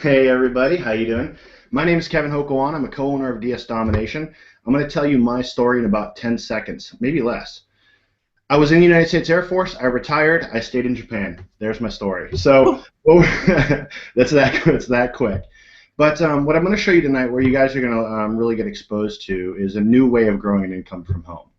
Hey everybody, how you doing? My name is Kevin Hokowan. I'm a co-owner of DS Domination. I'm going to tell you my story in about 10 seconds, maybe less. I was in the United States Air Force. I retired. I stayed in Japan. There's my story. So that's that quick. But what I'm going to show you tonight, where you guys are going to really get exposed to, is a new way of growing an income from home.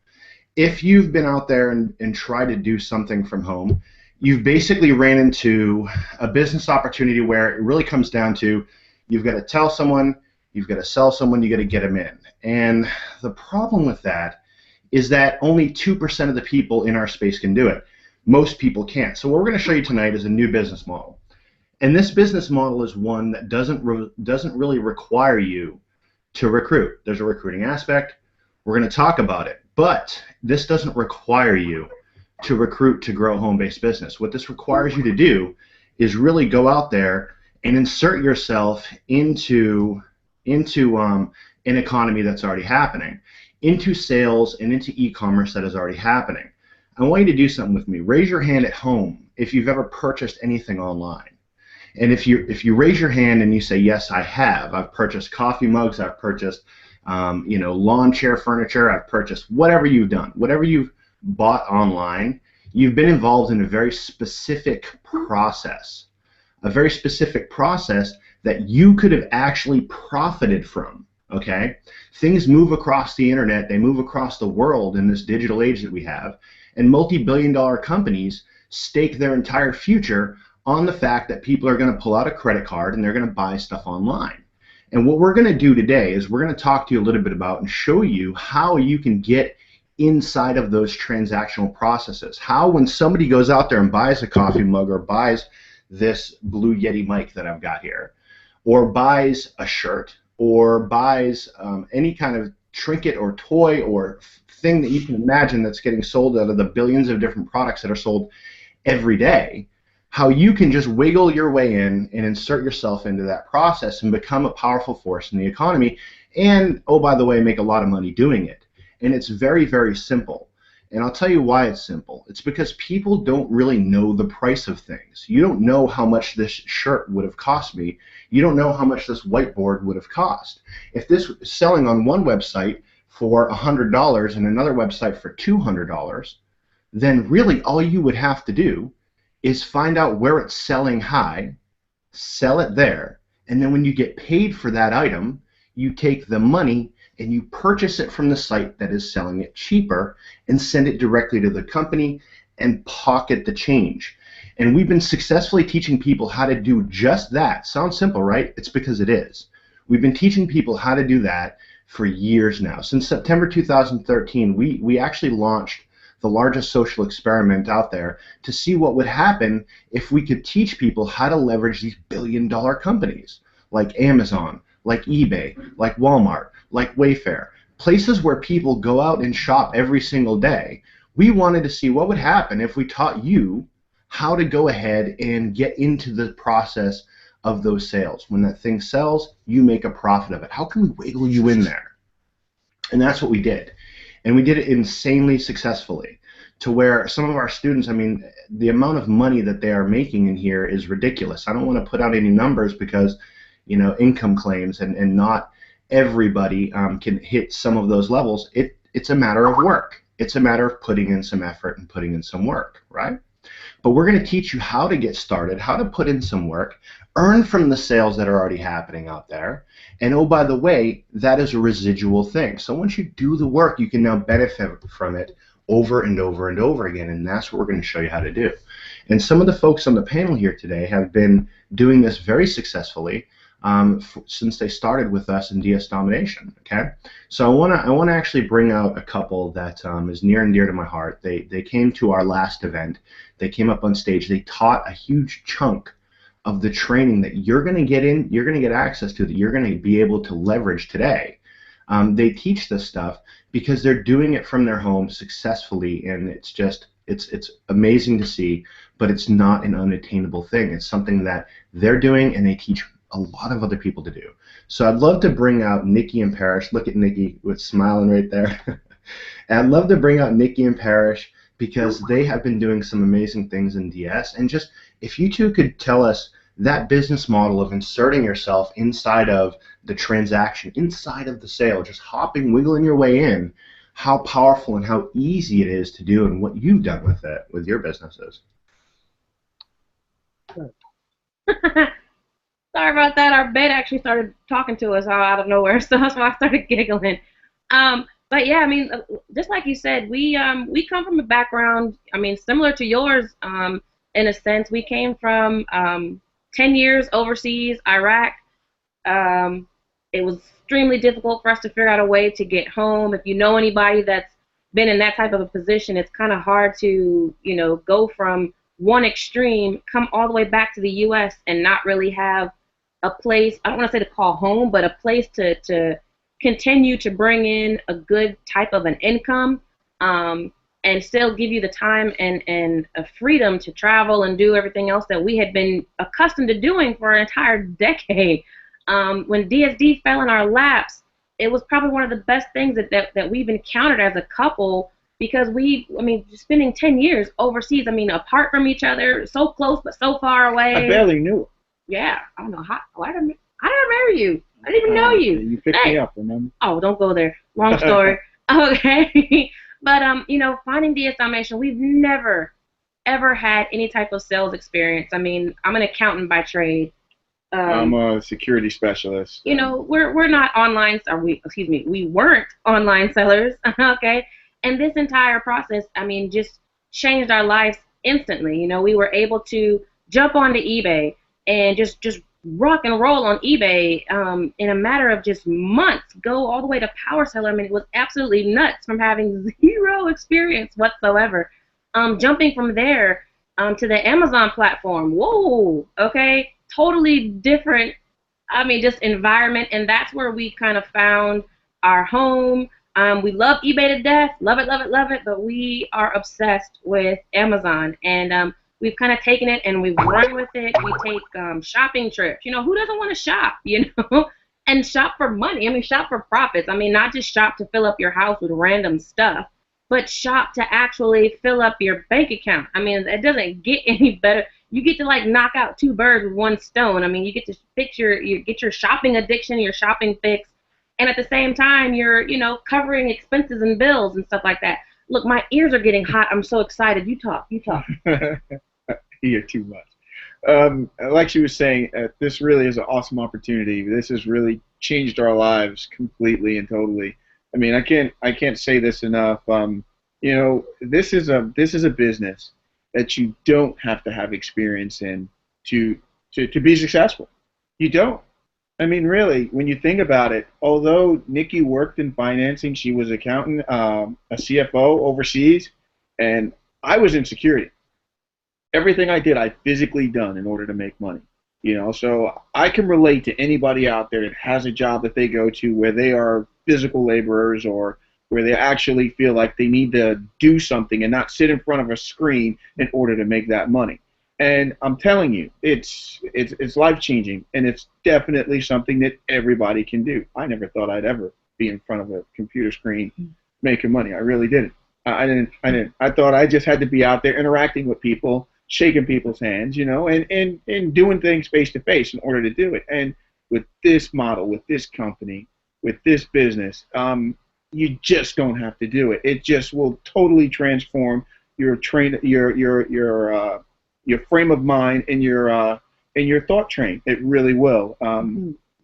If you've been out there and tried to do something from home, you've basically ran into a business opportunity where it really comes down to you've got to tell someone, you've got to sell someone, you got to get them in. And the problem with that is that only 2% of the people in our space can do it. Most people can't. So what we're going to show you tonight is a new business model. And this business model is one that doesn't really require you to recruit. There's a recruiting aspect. We're going to talk about it. But this doesn't require you to recruit to grow a home-based business. What this requires you to do is really go out there and insert yourself into an economy that's already happening, into sales and into e-commerce that is already happening. I want you to do something with me. Raise your hand at home if you've ever purchased anything online. And if you raise your hand and you say, yes, I have. I've purchased coffee mugs. I've purchased lawn chair furniture. I've purchased whatever you've done, whatever you've bought online. You've been involved in a very specific process, that you could have actually profited from. Okay, things move across the internet. They move across the world in this digital age that we have, and multi-billion-dollar companies stake their entire future on the fact that people are going to pull out a credit card and they're going to buy stuff online. And what we're going to do today is we're going to talk to you a little bit about and show you how you can get inside of those transactional processes. How when somebody goes out there and buys a coffee mug or buys this Blue Yeti mic that I've got here, or buys a shirt, or buys any kind of trinket or toy or thing that you can imagine that's getting sold out of the billions of different products that are sold every day, how you can just wiggle your way in and insert yourself into that process and become a powerful force in the economy and, oh, by the way, make a lot of money doing it. And it's very, very simple. And I'll tell you why it's simple. It's because people don't really know the price of things. You don't know how much this shirt would have cost me. You don't know how much this whiteboard would have cost. If this was selling on one website for $100 and another website for $200, then really all you would have to do is find out where it's selling high, sell it there, and then when you get paid for that item, you take the money and you purchase it from the site that is selling it cheaper and send it directly to the company and pocket the change. And we've been successfully teaching people how to do just that. Sounds simple, right? It's because it is. We've been teaching people how to do that for years now. Since September 2013, we actually launched the largest social experiment out there to see what would happen if we could teach people how to leverage these billion-dollar companies like Amazon, like eBay, like Walmart, like Wayfair, places where people go out and shop every single day. We wanted to see what would happen if we taught you how to go ahead and get into the process of those sales. When that thing sells, you make a profit of it. How can we wiggle you in there? And that's what we did. And we did it insanely successfully, to where some of our students, I mean, the amount of money that they are making in here is ridiculous. I don't want to put out any numbers because, you know, income claims and not everybody can hit some of those levels. It's a matter of work. It's a matter of putting in some effort and putting in some work, right? But we're going to teach you how to get started, how to put in some work, earn from the sales that are already happening out there, and oh, by the way, that is a residual thing. So once you do the work, you can now benefit from it over and over and over again, and that's what we're going to show you how to do. And some of the folks on the panel here today have been doing this very successfully since they started with us in DS Domination. Okay, so I want to actually bring out a couple that is near and dear to my heart. They came to our last event. They came up on stage. They taught a huge chunk of the training that you're going to get in, you're going to get access to, that you're going to be able to leverage today. They teach this stuff because they're doing it from their home successfully, and it's just it's amazing to see. But it's not an unattainable thing. It's something that they're doing, and they teach a lot of other people to do. So I'd love to bring out Nikki and Parrish. Look at Nikki with smiling right there. And I'd love to bring out Nikki and Parrish because they have been doing some amazing things in DS. And just if you two could tell us that business model of inserting yourself inside of the transaction, inside of the sale, just hopping, wiggling your way in, how powerful and how easy it is to do and what you've done with it, with your businesses. Sorry about that. Our bed actually started talking to us all out of nowhere, so that's why I started giggling. But yeah, I mean, just like you said, we come from a background, I mean, similar to yours, in a sense. We came from 10 years overseas, Iraq. Um, it was extremely difficult for us to figure out a way to get home. If you know anybody that's been in that type of a position, it's kind of hard to, go from one extreme, come all the way back to the U.S. and not really have a place, I don't want to say to call home, but a place to continue to bring in a good type of an income, and still give you the time and a freedom to travel and do everything else that we had been accustomed to doing for an entire decade. When DSD fell in our laps, it was probably one of the best things that we've encountered as a couple, because spending 10 years overseas, apart from each other, so close but so far away. I barely knew her. Yeah, I don't know how did I marry you? I didn't even know you. You picked me up, remember? Oh, don't go there. Long story. Okay. But finding DS Dalmatian, we've never ever had any type of sales experience. I'm an accountant by trade. I'm a security specialist. We're not online, or we weren't online sellers. Okay. And this entire process, just changed our lives instantly. We were able to jump onto eBay and just rock and roll on eBay in a matter of just months, go all the way to power seller. It was absolutely nuts from having zero experience whatsoever. Jumping from there to the Amazon platform. Whoa, okay, totally different, just environment, and that's where we kind of found our home. We love eBay to death, love it, love it, love it, but we are obsessed with Amazon, and we've kind of taken it and we've run with it. We take shopping trips. Who doesn't want to shop, and shop for money? Shop for profits. Not just shop to fill up your house with random stuff, but shop to actually fill up your bank account. It doesn't get any better. You get to knock out two birds with one stone. You get to fix you get your shopping addiction, your shopping fix, and at the same time you're, covering expenses and bills and stuff like that. Look, my ears are getting hot. I'm so excited. You talk. You're too much. Like she was saying, this really is an awesome opportunity. This has really changed our lives completely and totally. I can't say this enough. This is a business that you don't have to have experience in to be successful. You don't. Really, when you think about it, although Nikki worked in financing, she was accountant, a CFO overseas, and I was in security. Everything I did, I physically done in order to make money. So I can relate to anybody out there that has a job that they go to where they are physical laborers, or where they actually feel like they need to do something and not sit in front of a screen in order to make that money. And I'm telling you, it's life-changing, and it's definitely something that everybody can do. I never thought I'd ever be in front of a computer screen making money. I really didn't. I didn't. I thought I just had to be out there interacting with people, shaking people's hands, and doing things face-to-face in order to do it. And with this model, with this company, with this business, you just don't have to do it. It just will totally transform your frame of mind and your thought train. It really will.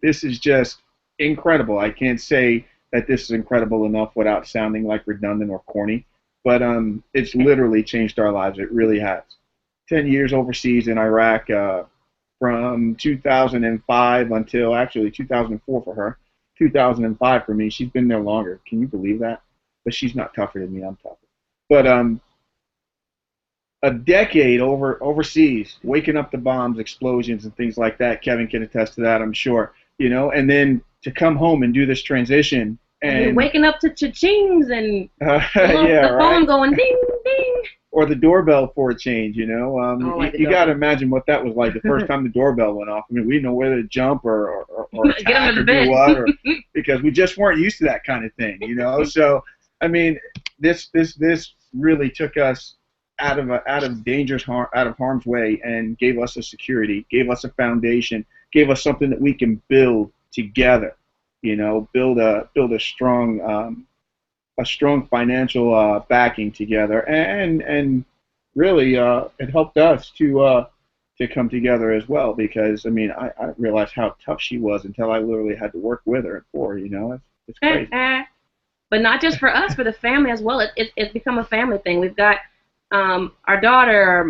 This is just incredible. I can't say that this is incredible enough without sounding like redundant or corny, but it's literally changed our lives. It really has. 10 years overseas in Iraq, from 2005 until actually 2004 for her, 2005 for me. She's been there longer. Can you believe that? But she's not tougher than me. I'm tougher. But a decade overseas, waking up to bombs, explosions, and things like that. Kevin can attest to that, I'm sure. And then to come home and do this transition, and you're waking up to cha-chings and the phone going ding ding, or the doorbell for a change. You got to imagine what that was like the first time the doorbell went off. We didn't know whether to jump or attack or do what, because we just weren't used to that kind of thing. So this really took us out of dangerous harm, out of harm's way, and gave us a security, gave us a foundation, gave us something that we can build together. You know, build a strong financial backing together, and really it helped us to come together as well, because I mean I realized how tough she was until I literally had to work with her and for her. You know, it's crazy. But not just for us, for the family as well. It's become a family thing. We've got our daughter,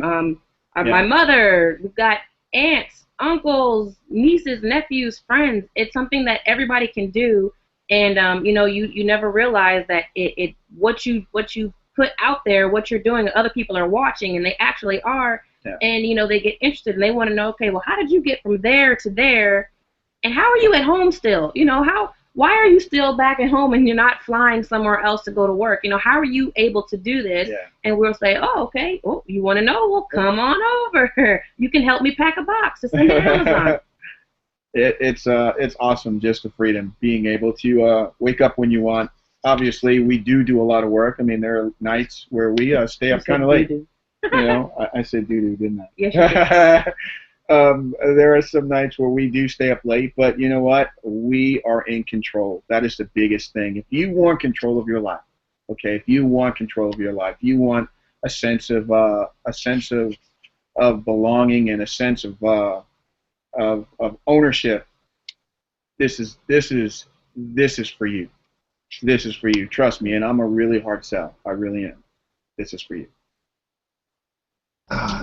my mother. We've got aunts, uncles, nieces, nephews, friends. It's something that everybody can do, and you know, you never realize that what you put out there, what you're doing, other people are watching, and they actually are. Yeah. And you know, they get interested and they want to know, okay, well, how did you get from there to there, and how are you at home still? You know, why are you still back at home and you're not flying somewhere else to go to work? You know, how are you able to do this? Yeah. And we'll say, oh, okay, oh, you want to know? Well, come on over. You can help me pack a box to send to Amazon. It's awesome, just the freedom, being able to wake up when you want. Obviously, we do a lot of work. I mean, there are nights where we stay up kind of late. You know, I said doo-doo, didn't I? Yes, you did. There are some nights where we do stay up late, but you know what? We are in control. That is the biggest thing. If you want control of your life, okay, if you want control of your life, you want a sense of belonging and a sense of ownership. This is for you. This is for you. Trust me, and I'm a really hard sell. I really am. This is for you.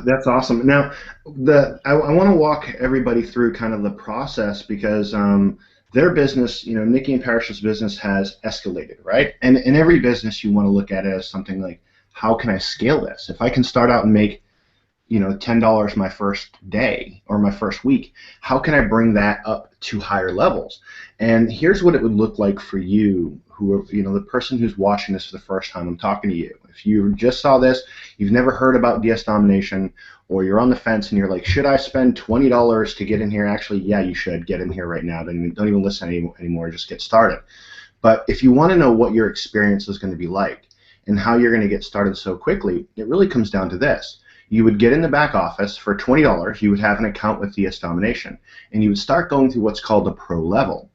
That's awesome. Now, I want to walk everybody through kind of the process, because their business, you know, Nikki and Parish's business has escalated, right? And in every business, you want to look at it as something like, how can I scale this? If I can start out and make, you know, $10 my first day or my first week, how can I bring that up to higher levels? And here's what it would look like for you, who, you know, the person who's watching this for the first time. I'm talking to you. If you just saw this, you've never heard about DS Domination, or you're on the fence and you're like, should I spend $20 to get in here? Actually, yeah, you should get in here right now. Don't even listen anymore. Just get started. But if you want to know what your experience is going to be like and how you're going to get started so quickly, it really comes down to this. You would get in the back office for $20. You would have an account with DS Domination, and you would start going through what's called the pro level.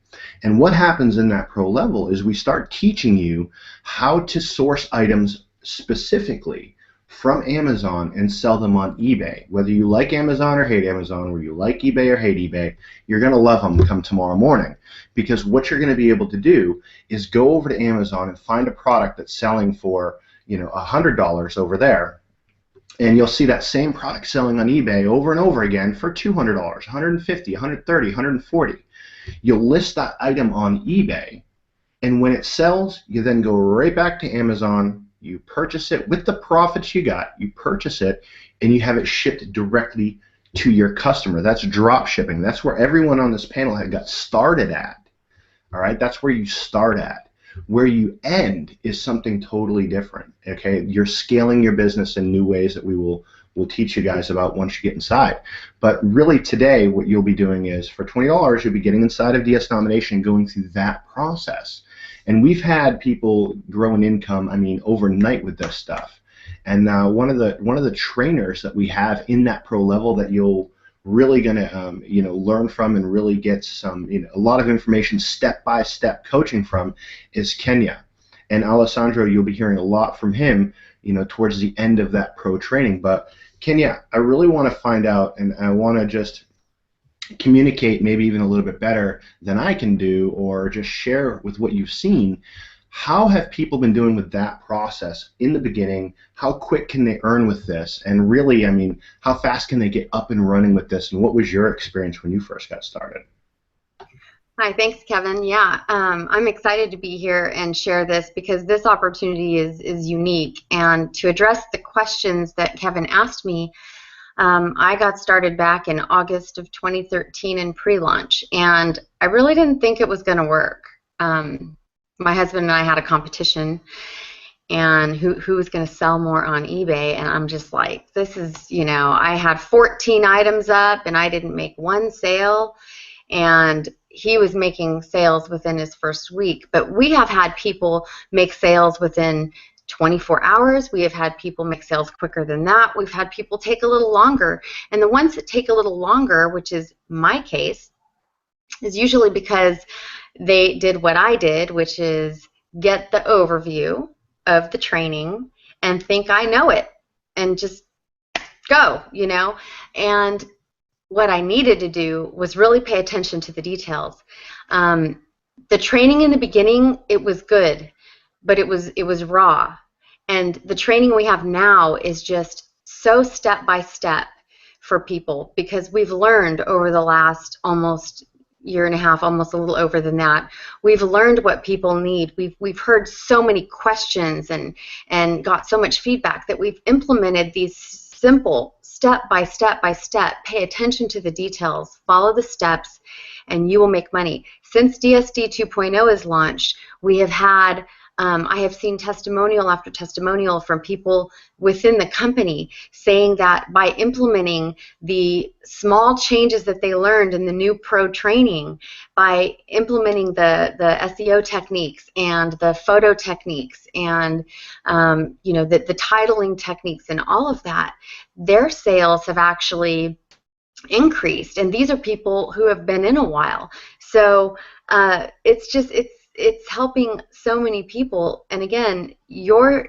And what happens in that pro level is we start teaching you how to source items specifically from Amazon and sell them on eBay. Whether you like Amazon or hate Amazon, or you like eBay or hate eBay, you're going to love them come tomorrow morning. Because what you're going to be able to do is go over to Amazon and find a product that's selling for, you know, $100 over there, and you'll see that same product selling on eBay over and over again for $200, $150, $130, $140. You'll list that item on eBay, and when it sells, you then go right back to Amazon, you purchase it with the profits you got, you purchase it, and you have it shipped directly to your customer. That's drop shipping. That's where everyone on this panel had got started at. All right, that's where you start at. Where you end is something totally different. Okay, you're scaling your business in new ways that we'll teach you guys about once you get inside. But really today, what you'll be doing is, for $20, you'll be getting inside of DS Domination and going through that process. And we've had people grow in income, I mean, overnight with this stuff. And one of the trainers that we have in that pro level that you'll really gonna you know, learn from and really get some, you know, a lot of information, step-by-step coaching from, is Kenya. And Alessandro, you'll be hearing a lot from him, you know, towards the end of that pro training. But Kenya, I really want to find out, and I want to just communicate maybe even a little bit better than I can do, or just share with what you've seen. How have people been doing with that process in the beginning? How quick can they earn with this? And really, I mean, how fast can they get up and running with this? And what was your experience when you first got started? Hi, thanks, Kevin. Yeah, I'm excited to be here and share this, because this opportunity is unique. And to address the questions that Kevin asked me, I got started back in August of 2013 in pre-launch, and I really didn't think it was going to work. My husband and I had a competition, and who was going to sell more on eBay, and I'm just like, this is, you know, I had 14 items up, and I didn't make one sale, and he was making sales within his first week. But we have had people make sales within 24 hours. We have had people make sales quicker than that. We've had people take a little longer. And the ones that take a little longer, which is my case, is usually because they did what I did, which is get the overview of the training and think I know it and just go, you know. And what I needed to do was really pay attention to the details. The training in the beginning, it was good, but it was raw. And the training we have now is just so step by step for people, because we've learned over the last almost year and a half, almost a little over than that, we've learned what people need. We've heard so many questions and got so much feedback that we've implemented these simple step by step by step, pay attention to the details, follow the steps, and you will make money. Since DSD 2.0 is launched, we have had I have seen testimonial after testimonial from people within the company saying that by implementing the small changes that they learned in the new pro training, by implementing the SEO techniques and the photo techniques and you know, the titling techniques and all of that, their sales have actually increased. And these are people who have been in a while. So it's helping so many people. And again, you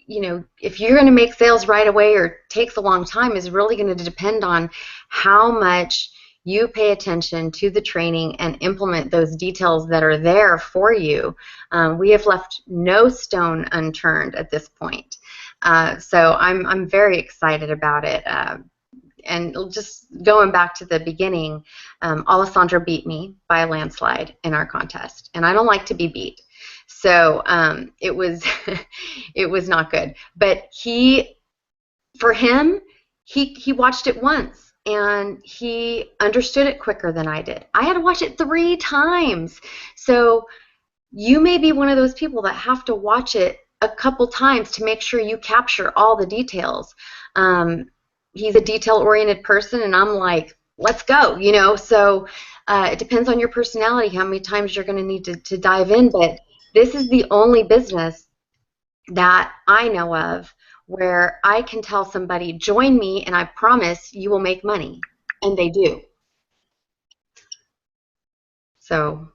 know, if you're going to make sales right away or takes a long time, is really going to depend on how much you pay attention to the training and implement those details that are there for you. We have left no stone unturned at this point. So I'm very excited about it. And just going back to the beginning, Alessandro beat me by a landslide in our contest, and I don't like to be beat, so it was it was not good. But for him, he watched it once and he understood it quicker than I did. I had to watch it 3 times. So you may be one of those people that have to watch it a couple times to make sure you capture all the details. He's a detail-oriented person, and I'm like, let's go, you know. So it depends on your personality how many times you're going to need to dive in. But this is the only business that I know of where I can tell somebody, join me, and I promise you will make money. And they do. So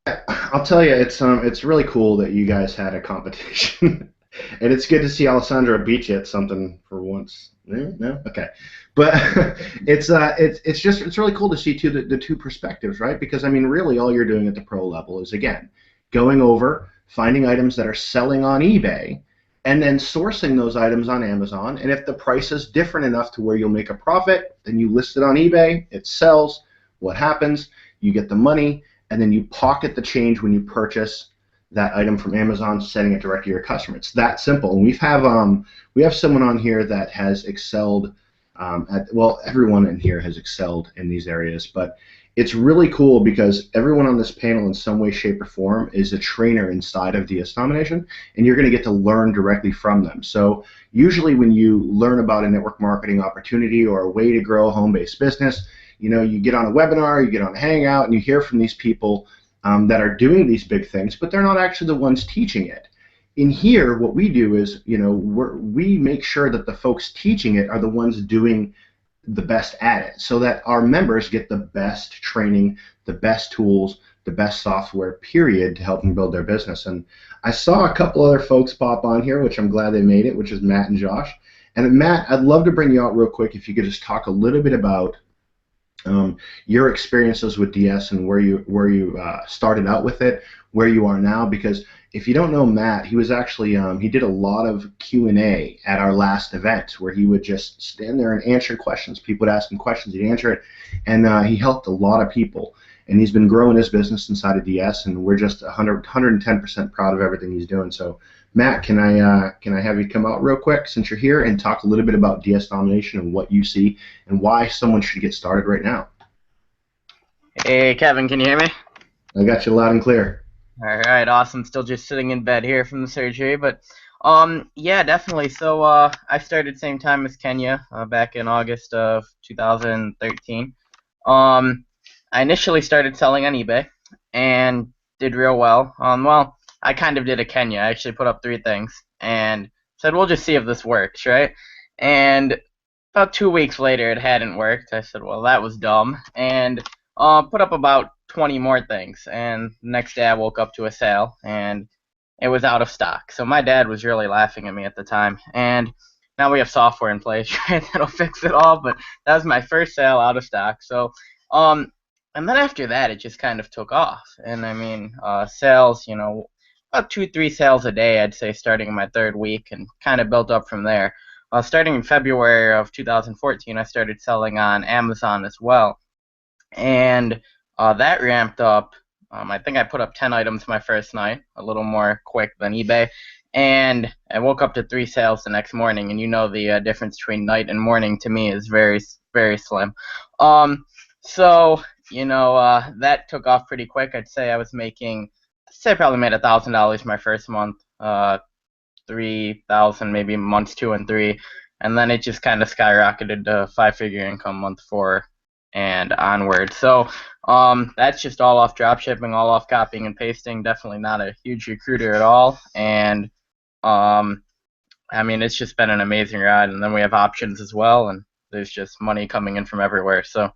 I'll tell you, it's really cool that you guys had a competition. And it's good to see Alessandra beat you at something for once. No? Okay. But it's really cool to see the two perspectives, right? Because I mean, really all you're doing at the pro level is, again, going over, finding items that are selling on eBay, and then sourcing those items on Amazon. And if the price is different enough to where you'll make a profit, then you list it on eBay, it sells. What happens? You get the money, and then you pocket the change when you purchase that item from Amazon, sending it directly to your customer. It's that simple. And we have someone on here that has excelled well, everyone in here has excelled in these areas, but it's really cool because everyone on this panel in some way, shape, or form is a trainer inside of DS Domination, and you're going to get to learn directly from them. So usually when you learn about a network marketing opportunity or a way to grow a home-based business, you know, you get on a webinar, you get on a Hangout, and you hear from these people that are doing these big things, but they're not actually the ones teaching it. In here, what we do is, you know, we make sure that the folks teaching it are the ones doing the best at it, so that our members get the best training, the best tools, the best software, period, to help them build their business. And I saw a couple other folks pop on here, which I'm glad they made it, which is Matt and Josh. And Matt, I'd love to bring you out real quick if you could just talk a little bit about your experiences with DS and where you started out with it, where you are now. Because if you don't know Matt, he was actually he did a lot of Q&A at our last event where he would just stand there and answer questions. People would ask him questions, he'd answer it, and he helped a lot of people. And he's been growing his business inside of DS, and we're just 110% proud of everything he's doing. So Matt, can I have you come out real quick since you're here and talk a little bit about DS Domination and what you see and why someone should get started right now? Hey, Kevin, can you hear me? I got you loud and clear. All right, awesome. Still just sitting in bed here from the surgery, but yeah, definitely. So I started same time as Kenya back in August of 2013. I initially started selling on eBay and did real well. Well, I kind of did a Kenya. I actually put up 3 things and said, we'll just see if this works, right? And about 2 weeks later, it hadn't worked. I said, well, that was dumb, and put up about 20 more things. And the next day, I woke up to a sale, and it was out of stock. So my dad was really laughing at me at the time. And now we have software in place, right, that'll fix it all. But that was my first sale out of stock. So, and then after that, it just kind of took off. And I mean, sales, about 2-3 sales a day, I'd say, starting in my 3rd week, and kind of built up from there. Starting in February of 2014, I started selling on Amazon as well, and that ramped up. I think I put up 10 items my first night, a little more quick than eBay, and I woke up to 3 sales the next morning. And the difference between night and morning to me is very, very slim. So that took off pretty quick. I'd say I probably made $1,000 my first month. 3,000 maybe months 2 and 3, and then it just kind of skyrocketed to 5-figure income month 4 and onward. So that's just all off drop shipping, all off copying and pasting. Definitely not a huge recruiter at all. And I mean, it's just been an amazing ride. And then we have options as well, and there's just money coming in from everywhere. So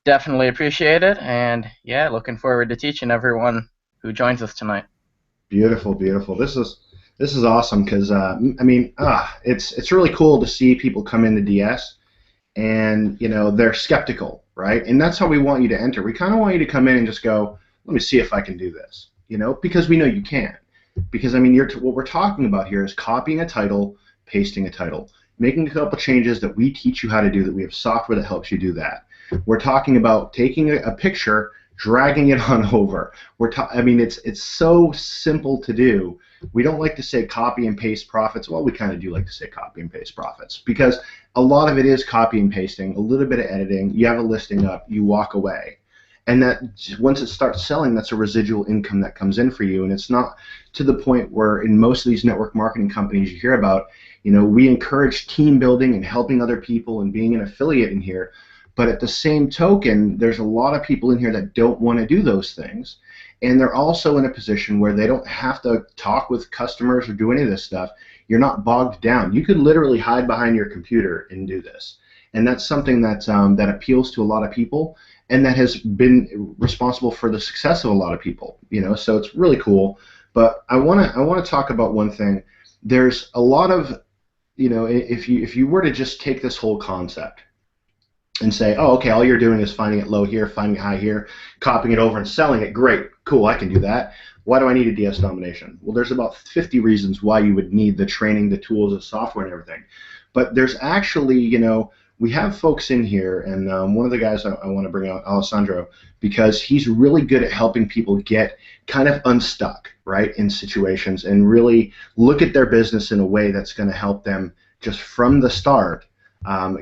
definitely appreciate it, and yeah, looking forward to teaching everyone who joins us tonight. Beautiful, beautiful. This is awesome because I mean, it's really cool to see people come into DS and they're skeptical, right? And that's how we want you to enter. We kind of want you to come in and just go, let me see if I can do this, because we know you can. Because I mean, what we're talking about here is copying a title, pasting a title, making a couple changes that we teach you how to do. That we have software that helps you do that. We're talking about taking a picture, dragging it on over. I mean, it's so simple to do. We don't like to say copy and paste profits. Well, we kind of do like to say copy and paste profits because a lot of it is copy and pasting, a little bit of editing. You have a listing up, you walk away. And that once it starts selling, that's a residual income that comes in for you. And it's not to the point where in most of these network marketing companies you hear about, we encourage team building and helping other people and being an affiliate in here. But at the same token, there's a lot of people in here that don't want to do those things. And they're also in a position where they don't have to talk with customers or do any of this stuff. You're not bogged down. You could literally hide behind your computer and do this. And that's something that appeals to a lot of people, and that has been responsible for the success of a lot of people. So it's really cool. But I want to talk about one thing. There's a lot of, if you were to just take this whole concept and say, oh, okay, all you're doing is finding it low here, finding it high here, copying it over and selling it. Great, cool, I can do that. Why do I need a DS domination? Well, there's about 50 reasons why you would need the training, the tools, the software, and everything. But there's actually, we have folks in here, and one of the guys I want to bring out, Alessandro, because he's really good at helping people get kind of unstuck, right, in situations and really look at their business in a way that's going to help them just from the start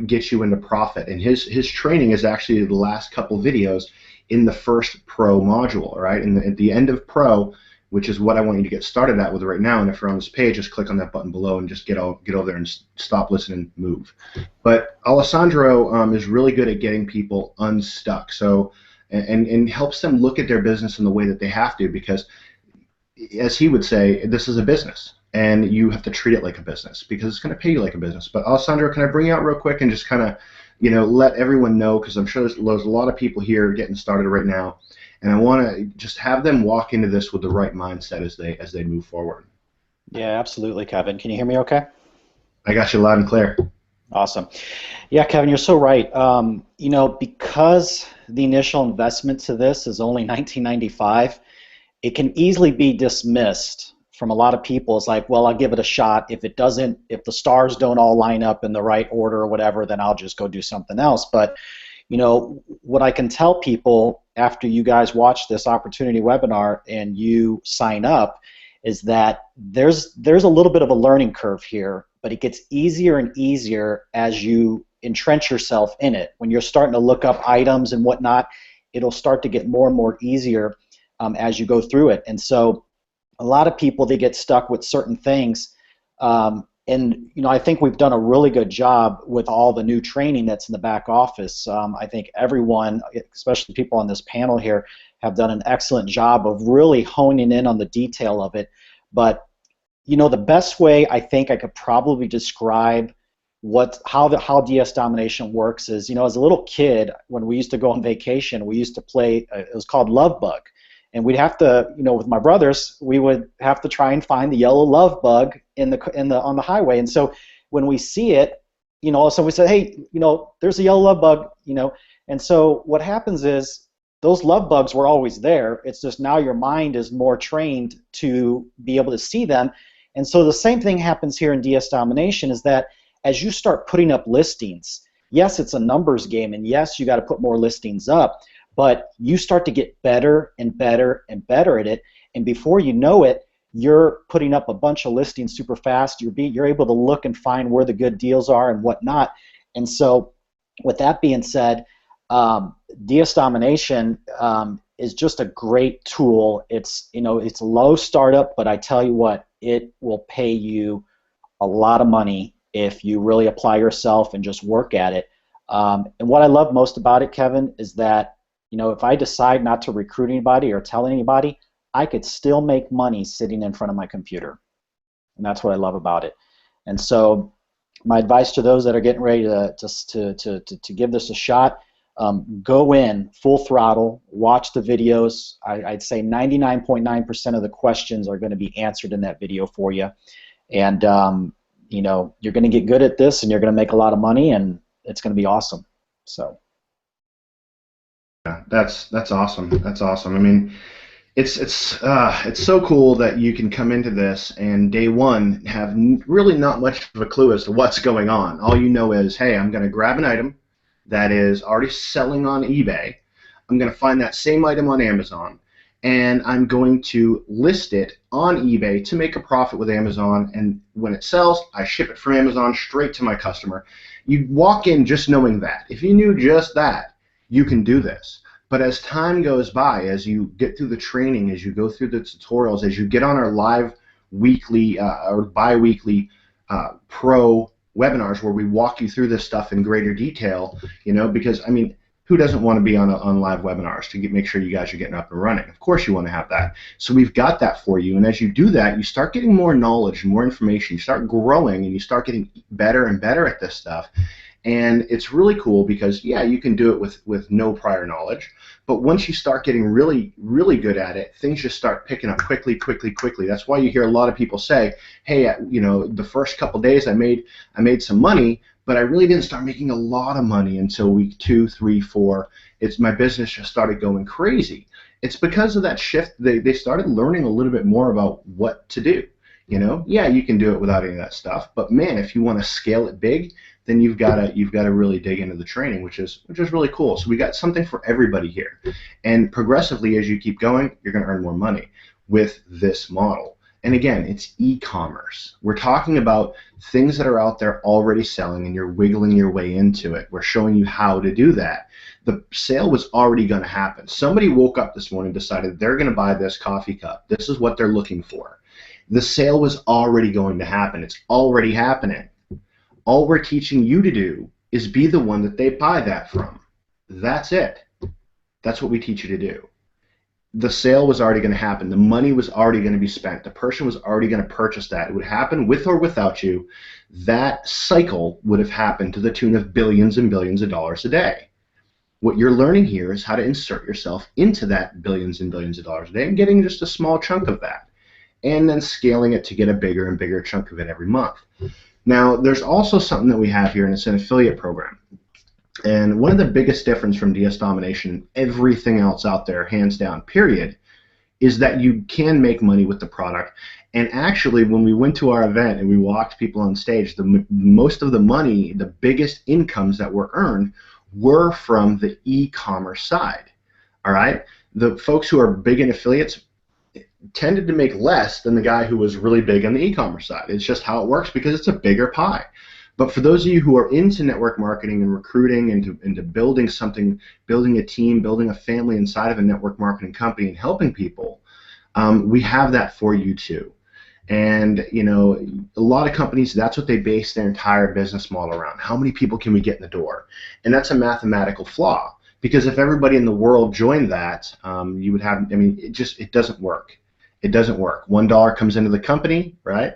get you into profit. And his training is actually the last couple videos in the first Pro module, right? And at the end of Pro, which is what I want you to get started at with right now. And if you're on this page, just click on that button below and just get over there and stop, listen, and move. But Alessandro is really good at getting people unstuck. So and helps them look at their business in the way that they have to, because as he would say, this is a business. And you have to treat it like a business because it's going to pay you like a business. But Alessandro, can I bring you out real quick and just kind of, let everyone know, because I'm sure there's a lot of people here getting started right now, and I want to just have them walk into this with the right mindset as they move forward. Yeah, absolutely, Kevin. Can you hear me okay? I got you loud and clear. Awesome. Yeah, Kevin, you're so right. Because the initial investment to this is only $19.95, it can easily be dismissed from a lot of people. It's like, well, I'll give it a shot. If the stars don't all line up in the right order or whatever, then I'll just go do something else. But, what I can tell people after you guys watch this opportunity webinar and you sign up is that there's a little bit of a learning curve here, but it gets easier and easier as you entrench yourself in it. When you're starting to look up items and whatnot, it'll start to get more and more easier as you go through it. And so a lot of people, they get stuck with certain things, and And I think we've done a really good job with all the new training that's in the back office. I think everyone, especially people on this panel here, have done an excellent job of really honing in on the detail of it. But the best way I think I could probably describe how DS domination works is, as a little kid, when we used to go on vacation, we used to play. It was called Love Bug. And we'd have to, with my brothers, we would have to try and find the yellow love bug on the highway. And so when we see it, so we say, hey, there's a yellow love bug, And so what happens is those love bugs were always there. It's just now your mind is more trained to be able to see them. And so the same thing happens here in DS domination, is that as you start putting up listings, yes, it's a numbers game, and yes, you got to put more listings up. But you start to get better and better and better at it, and before you know it, you're putting up a bunch of listings super fast. You're able to look and find where the good deals are and whatnot. And so, with that being said, DS domination is just a great tool. It's it's low startup, but I tell you what, it will pay you a lot of money if you really apply yourself and just work at it. And what I love most about it, Kevin, is that if I decide not to recruit anybody or tell anybody, I could still make money sitting in front of my computer. And that's what I love about it. And so my advice to those that are getting ready to give this a shot, go in full throttle, watch the videos. I'd say 99.9% of the questions are going to be answered in that video for you. And, you're going to get good at this, and you're going to make a lot of money, and it's going to be awesome. So. Yeah, that's awesome. That's awesome. I mean, it's so cool that you can come into this and day one have really not much of a clue as to what's going on. All you know is, hey, I'm going to grab an item that is already selling on eBay. I'm going to find that same item on Amazon, and I'm going to list it on eBay to make a profit with Amazon. And when it sells, I ship it from Amazon straight to my customer. You walk in just knowing that. If you knew just that, you can do this. But as time goes by, as you get through the training, as you go through the tutorials, as you get on our live weekly or bi-weekly pro webinars where we walk you through this stuff in greater detail, because, I mean, who doesn't want to be on live webinars to make sure you guys are getting up and running? Of course you want to have that. So we've got that for you. And as you do that, you start getting more knowledge and more information. You start growing, and you start getting better and better at this stuff. And it's really cool because, yeah, you can do it with no prior knowledge, but once you start getting really, really good at it, things just start picking up quickly. That's why you hear a lot of people say, hey, the first couple days I made some money, but I really didn't start making a lot of money until week 2, 3, 4. My business just started going crazy. It's because of that shift. They started learning a little bit more about what to do. Yeah, you can do it without any of that stuff, but man, if you want to scale it big, then you've got to really dig into the training, which is really cool. So we got something for everybody here, and progressively as you keep going, you're going to earn more money with this model. And again, it's e-commerce. We're talking about things that are out there already selling, and you're wiggling your way into it. We're showing you how to do that. The sale was already going to happen. Somebody woke up this morning, decided they're going to buy this coffee cup. This is what they're looking for. The sale was already going to happen. It's already happening. All we're teaching you to do is be the one that they buy that from. That's it. That's what we teach you to do. The sale was already going to happen. The money was already going to be spent. The person was already going to purchase that. It would happen with or without you. That cycle would have happened to the tune of billions and billions of dollars a day. What you're learning here is how to insert yourself into that billions and billions of dollars a day and getting just a small chunk of that, and then scaling it to get a bigger and bigger chunk of it every month. Now, there's also something that we have here, and it's an affiliate program. And one of the biggest difference from DS Domination and everything else out there, hands down, period, is that you can make money with the product. And actually, when we went to our event and we walked people on stage, most of the money, the biggest incomes that were earned were from the e-commerce side. All right? The folks who are big in affiliates tended to make less than the guy who was really big on the e-commerce side. It's just how it works because it's a bigger pie. But for those of you who are into network marketing and recruiting, into building something, building a team, building a family inside of a network marketing company and helping people, we have that for you too. And you know, a lot of companies, that's what they base their entire business model around. How many people can we get in the door? And that's a mathematical flaw, because if everybody in the world joined that, you would have, I mean, it doesn't work. It doesn't work. $1 comes into the company, right?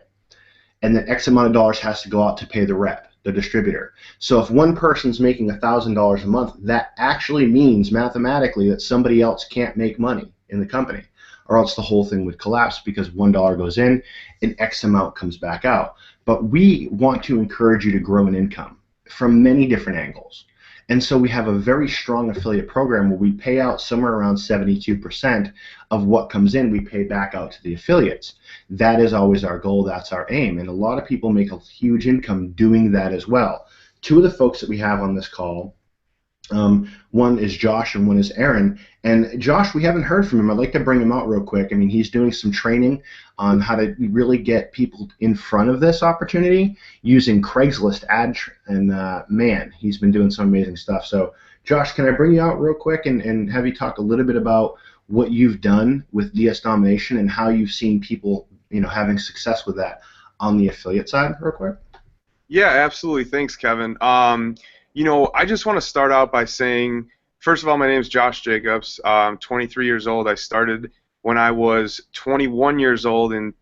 And then X amount of dollars has to go out to pay the rep, the distributor. So if one person's making $1,000 a month, that actually means mathematically that somebody else can't make money in the company, or else the whole thing would collapse, because $1 goes in and X amount comes back out. But we want to encourage you to grow an income from many different angles. And so we have a very strong affiliate program where we pay out somewhere around 72% of what comes in, we pay back out to the affiliates. That is always our goal. That's our aim. And a lot of people make a huge income doing that as well. Two of the folks that we have on this call, one is Josh and one is Aaron. And Josh, we haven't heard from him. I'd like to bring him out real quick. I mean, he's doing some training on how to really get people in front of this opportunity using Craigslist ad, and man, he's been doing some amazing stuff. So Josh, can I bring you out real quick and have you talk a little bit about what you've done with DS Domination and how you've seen people, you know, having success with that on the affiliate side real quick? Yeah, absolutely. Thanks, Kevin. You know, I just want to start out by saying, first of all, my name is Josh Jacobs. I'm 23 years old. I started when I was 21 years old in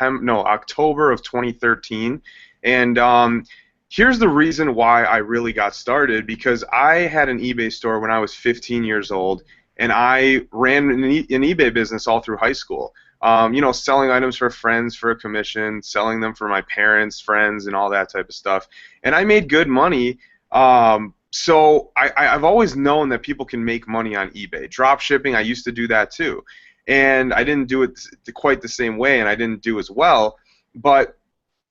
October of 2013. And here's the reason why I really got started, because I had an eBay store when I was 15 years old, and I ran an eBay business all through high school. You know, selling items for friends for a commission, selling them for my parents, friends, and all that type of stuff. And I made good money. So I've always known that people can make money on eBay. Drop shipping, I used to do that too. And I didn't do it quite the same way, and I didn't do as well. But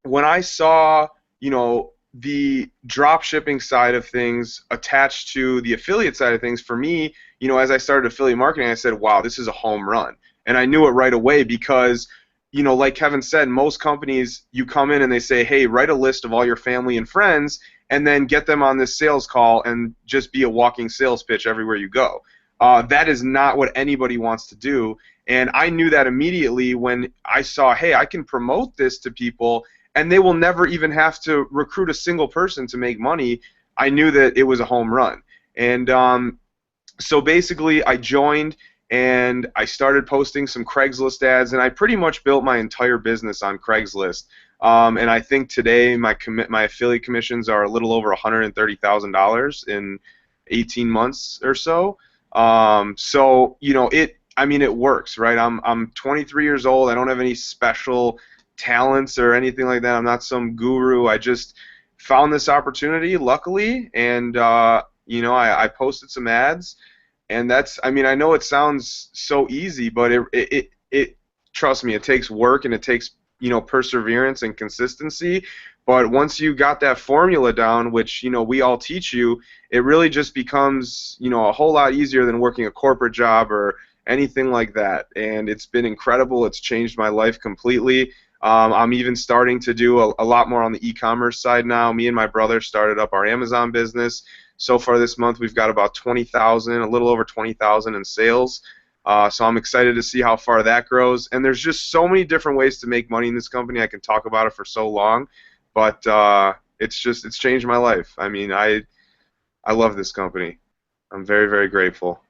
when I saw, you know, the drop shipping side of things attached to the affiliate side of things, for me, you know, as I started affiliate marketing, I said, wow, this is a home run. And I knew it right away because, you know, like Kevin said, most companies, you come in and they say, hey, write a list of all your family and friends, and then get them on this sales call and just be a walking sales pitch everywhere you go. That is not what anybody wants to do. And I knew that immediately when I saw, hey, I can promote this to people and they will never even have to recruit a single person to make money. I knew that it was a home run. And so basically I joined and I started posting some Craigslist ads, and I pretty much built my entire business on Craigslist. And I think today my affiliate commissions are a little over $130,000 in 18 months or so. So you know, it works, right? I'm 23 years old. I don't have any special talents or anything like that. I'm not some guru. I just found this opportunity, luckily, and you know, I posted some ads, and that's, I mean, I know it sounds so easy, but it trust me, it takes work and it takes, you know, perseverance and consistency. But once you got that formula down, which, you know, we all teach you, it really just becomes, you know, a whole lot easier than working a corporate job or anything like that. And it's been incredible. It's changed my life completely. I'm even starting to do a lot more on the e-commerce side now. Me and my brother started up our Amazon business. So far this month, we've got about 20,000, a little over 20,000 in sales. So I'm excited to see how far that grows. And there's just so many different ways to make money in this company. I can talk about it for so long, but it's changed my life. I mean, I love this company. I'm very, very grateful.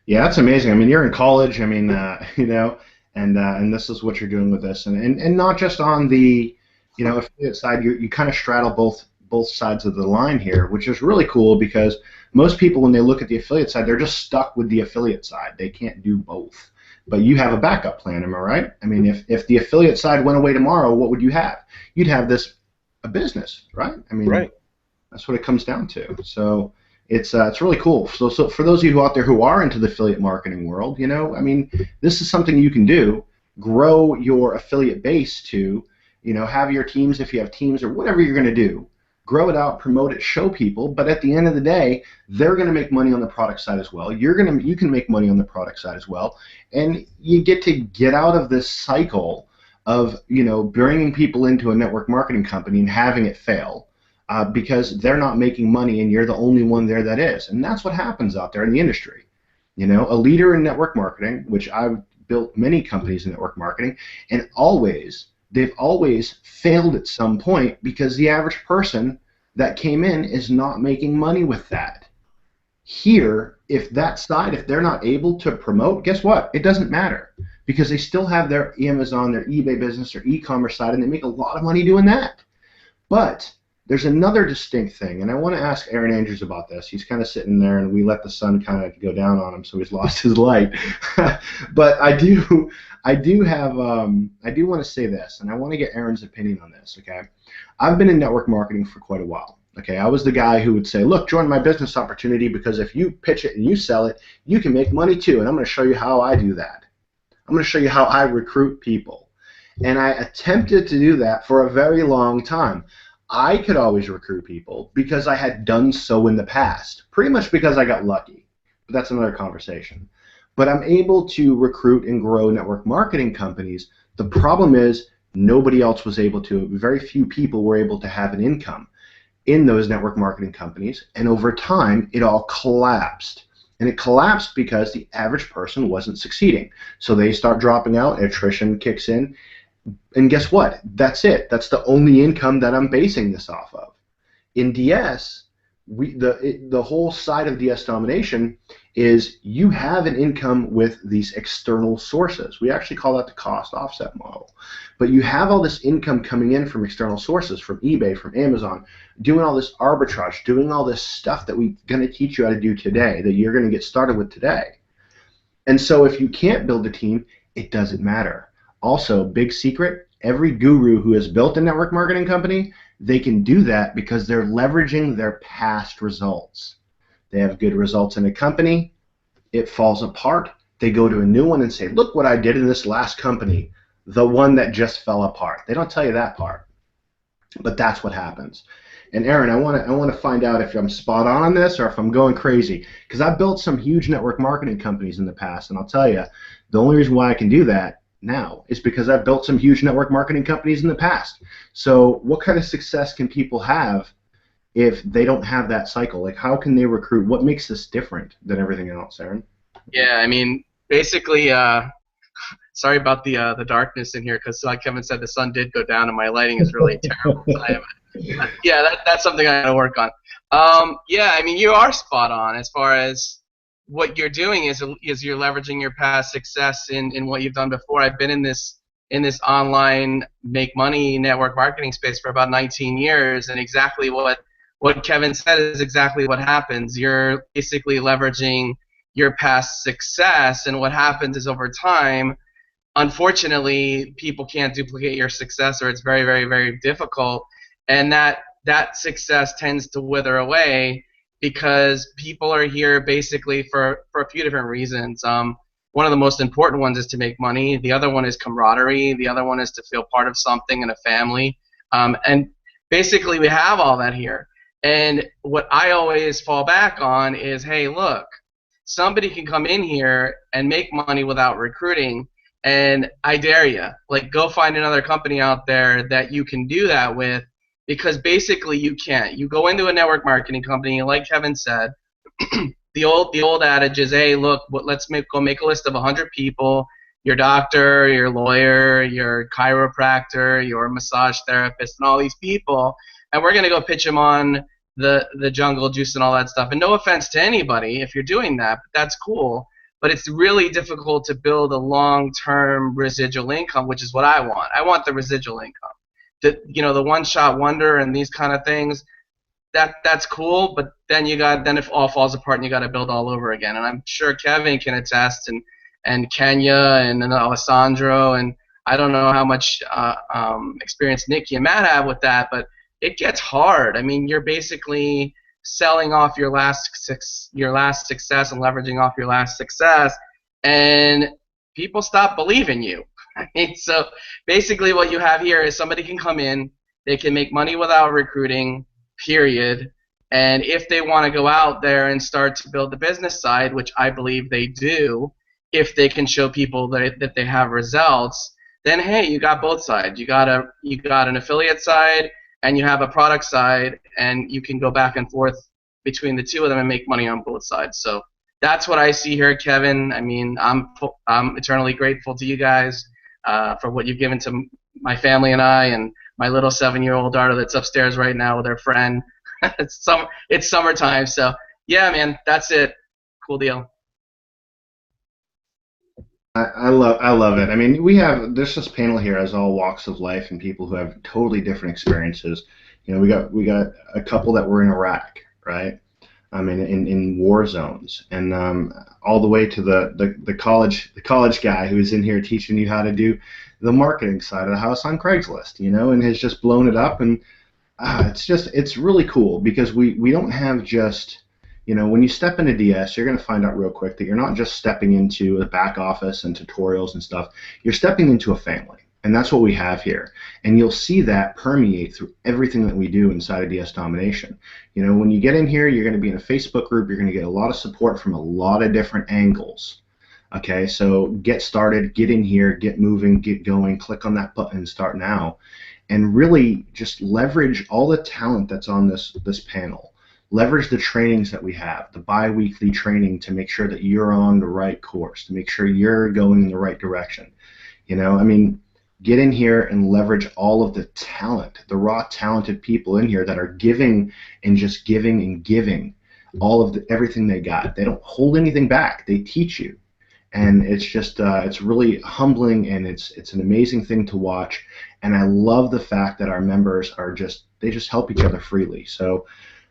Yeah, that's amazing. I mean, you're in college. I mean, you know, and this is what you're doing with this, and not just on the, you know, affiliate side. You kind of straddle both sides of the line here, which is really cool, because most people, when they look at the affiliate side, they're just stuck with the affiliate side. They can't do both. But you have a backup plan, am I right? I mean, if the affiliate side went away tomorrow, what would you have? You'd have a business, right? I mean, right. That's what it comes down to. So it's really cool. So for those of you out there who are into the affiliate marketing world, you know, I mean, this is something you can do. Grow your affiliate base to, you know, have your teams, if you have teams or whatever you're going to do. Grow it out, promote it, show people, but at the end of the day, they're going to make money on the product side as well. You can make money on the product side as well, and you get to get out of this cycle of, you know, bringing people into a network marketing company and having it fail because they're not making money and you're the only one there that is, and that's what happens out there in the industry. You know, a leader in network marketing, which I've built many companies in network marketing, and they've always failed at some point because the average person that came in is not making money with that. Here, if they're not able to promote, guess what? It doesn't matter because they still have their Amazon, their eBay business, their e-commerce side, and they make a lot of money doing that. But there's another distinct thing, and I want to ask Aaron Andrews about this. He's kind of sitting there, and we let the sun kind of go down on him, so he's lost his light. But I do want to say this, and I want to get Aaron's opinion on this. Okay, I've been in network marketing for quite a while. Okay, I was the guy who would say, look, join my business opportunity because if you pitch it and you sell it, you can make money too, and I'm going to show you how I do that. I'm going to show you how I recruit people. And I attempted to do that for a very long time. I could always recruit people because I had done so in the past, pretty much because I got lucky. But that's another conversation. But I'm able to recruit and grow network marketing companies. The problem is nobody else was able to. Very few people were able to have an income in those network marketing companies, and over time it all collapsed. And it collapsed because the average person wasn't succeeding. So they start dropping out, attrition kicks in, and guess what? That's it. That's the only income that I'm basing this off of. In DS, the whole side of DS domination is you have an income with these external sources. We actually call that the cost offset model. But you have all this income coming in from external sources, from eBay, from Amazon, doing all this arbitrage, doing all this stuff that we're going to teach you how to do today, that you're going to get started with today. And so if you can't build a team, it doesn't matter. Also, big secret, every guru who has built a network marketing company, they can do that because they're leveraging their past results. They have good results in a company, it falls apart, they go to a new one and say, look what I did in this last company, the one that just fell apart. They don't tell you that part, but that's what happens. And Aaron, I want to find out if I'm spot on this or if I'm going crazy, because I've built some huge network marketing companies in the past, and I'll tell you, the only reason why I can do that now is because I've built some huge network marketing companies in the past. So what kind of success can people have if they don't have that cycle? Like, how can they recruit? What makes this different than everything else, Aaron? Yeah, I mean, basically, sorry about the darkness in here, because like Kevin said, the sun did go down and my lighting is really terrible. Yeah, that's something I got to work on. Yeah, I mean, you are spot on as far as what you're doing is you're leveraging your past success in what you've done before. I've been in this online make money network marketing space for about 19 years, and exactly what Kevin said is exactly what happens. You're basically leveraging your past success, and what happens is over time, unfortunately, people can't duplicate your success, or it's very, very, very difficult, and that success tends to wither away because people are here basically for a few different reasons. One of the most important ones is to make money. The other one is camaraderie. The other one is to feel part of something and a family. And basically, we have all that here. And what I always fall back on is, hey, look, somebody can come in here and make money without recruiting, and I dare you, like, go find another company out there that you can do that with, because basically you can't. You go into a network marketing company, like Kevin said, the old adage is, hey, look, let's go make a list of 100 people, your doctor, your lawyer, your chiropractor, your massage therapist, and all these people, and we're going to go pitch them on the jungle juice and all that stuff. And no offense to anybody if you're doing that, but that's cool. But it's really difficult to build a long-term residual income, which is what I want. I want the residual income. The one-shot wonder and these kind of things, that's cool, but then then it all falls apart and you got to build all over again. And I'm sure Kevin can attest, and Kenya and Alessandro, and I don't know how much experience Nikki and Matt have with that, but it gets hard. I mean, you're basically selling off your last success and leveraging off your last success, and people stop believing you. I mean, so basically what you have here is somebody can come in, they can make money without recruiting, period, and if they want to go out there and start to build the business side, which I believe they do, if they can show people that they have results, then hey, you got both sides. You got an affiliate side, and you have a product side, and you can go back and forth between the two of them and make money on both sides. So that's what I see here, Kevin. I mean, I'm eternally grateful to you guys for what you've given to my family and I, and my little 7-year-old daughter that's upstairs right now with her friend. It's summertime, so yeah, man, that's it. Cool deal. I love it. I mean, there's this panel here as all walks of life and people who have totally different experiences. You know, we got a couple that were in Iraq, right? I mean, in war zones, and all the way to the college guy who's in here teaching you how to do the marketing side of the house on Craigslist, you know, and has just blown it up. And it's really cool because we don't have just, you know, when you step into DS, you're going to find out real quick that you're not just stepping into the back office and tutorials and stuff. You're stepping into a family, and that's what we have here. And you'll see that permeate through everything that we do inside of DS Domination. You know, when you get in here, you're going to be in a Facebook group. You're going to get a lot of support from a lot of different angles. Okay, so get started, get in here, get moving, get going, click on that button and start now. And really just leverage all the talent that's on this panel. Leverage the trainings that we have, the bi-weekly training to make sure that you're on the right course, to make sure you're going in the right direction. You know, I mean, get in here and leverage all of the talent, the raw talented people in here that are giving and just giving and giving all of everything they got. They don't hold anything back. They teach you. And it's just, it's really humbling, and it's an amazing thing to watch. And I love the fact that our members they just help each other freely. So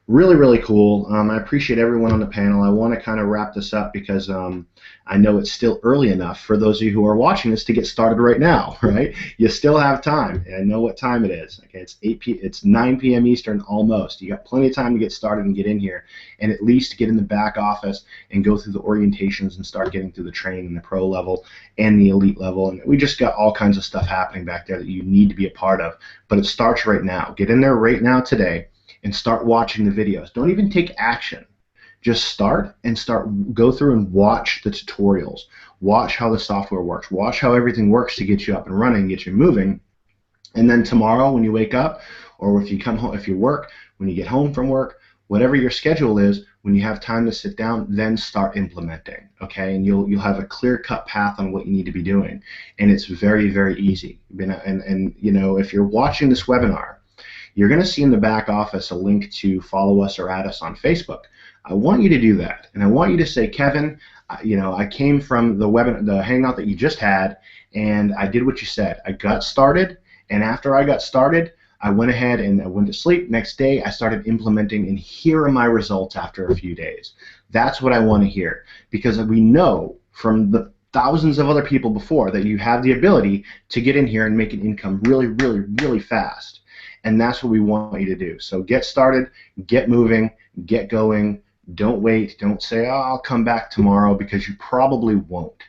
really, really cool. I appreciate everyone on the panel. I want to kind of wrap this up because I know it's still early enough for those of you who are watching this to get started right now, right? You still have time, and I know what time it is. Okay, it's 9 p.m. Eastern almost. You got plenty of time to get started and get in here, and at least get in the back office and go through the orientations and start getting through the training in the pro level and the elite level. And we just got all kinds of stuff happening back there that you need to be a part of. But it starts right now. Get in there right now today and start watching the videos. Don't even take action. Just go through and watch the tutorials. Watch how the software works. Watch how everything works to get you up and running, get you moving. And then tomorrow when you wake up, or if you come home, if you work, when you get home from work, whatever your schedule is, when you have time to sit down, then start implementing, okay? And you'll have a clear-cut path on what you need to be doing. And it's very, very easy. And you know, if you're watching this webinar, you're going to see in the back office a link to follow us or add us on Facebook. I want you to do that, and I want you to say, Kevin, you know, I came from the Hangout that you just had, and I did what you said. I got started, and after I got started, I went ahead and I went to sleep. Next day, I started implementing, and here are my results after a few days. That's what I want to hear, because we know from the thousands of other people before that you have the ability to get in here and make an income really, really, really fast. And that's what we want you to do. So get started, get moving, get going. Don't wait. Don't say, oh, I'll come back tomorrow, because you probably won't.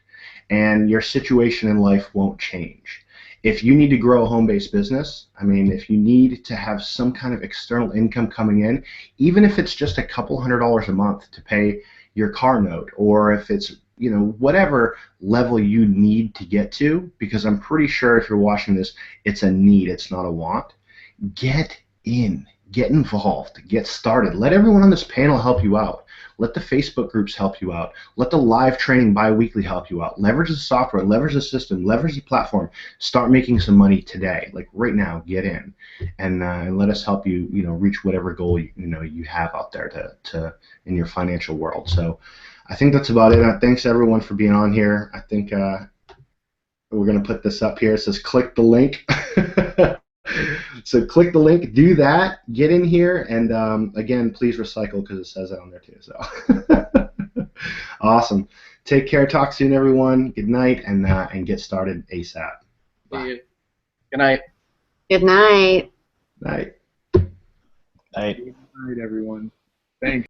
And your situation in life won't change. If you need to grow a home-based business, I mean, if you need to have some kind of external income coming in, even if it's just a couple $100s a month to pay your car note, or if it's, you know, whatever level you need to get to, because I'm pretty sure if you're watching this, it's a need, it's not a want. Get in, get involved, get started. Let everyone on this panel help you out. Let the Facebook groups help you out. Let the live training bi-weekly help you out. Leverage the software, leverage the system, leverage the platform. Start making some money today, like right now. Get in, and let us help you, you know, reach whatever goal you have out there to in your financial world. So, I think that's about it. Thanks everyone for being on here. I think we're gonna put this up here. It says click the link. So click the link, do that, get in here, and again, please recycle, because it says that on there too. So awesome. Take care. Talk soon, everyone. Good night, and get started ASAP. Bye. Good night. Good night. Night. Night. Good night, everyone. Thanks.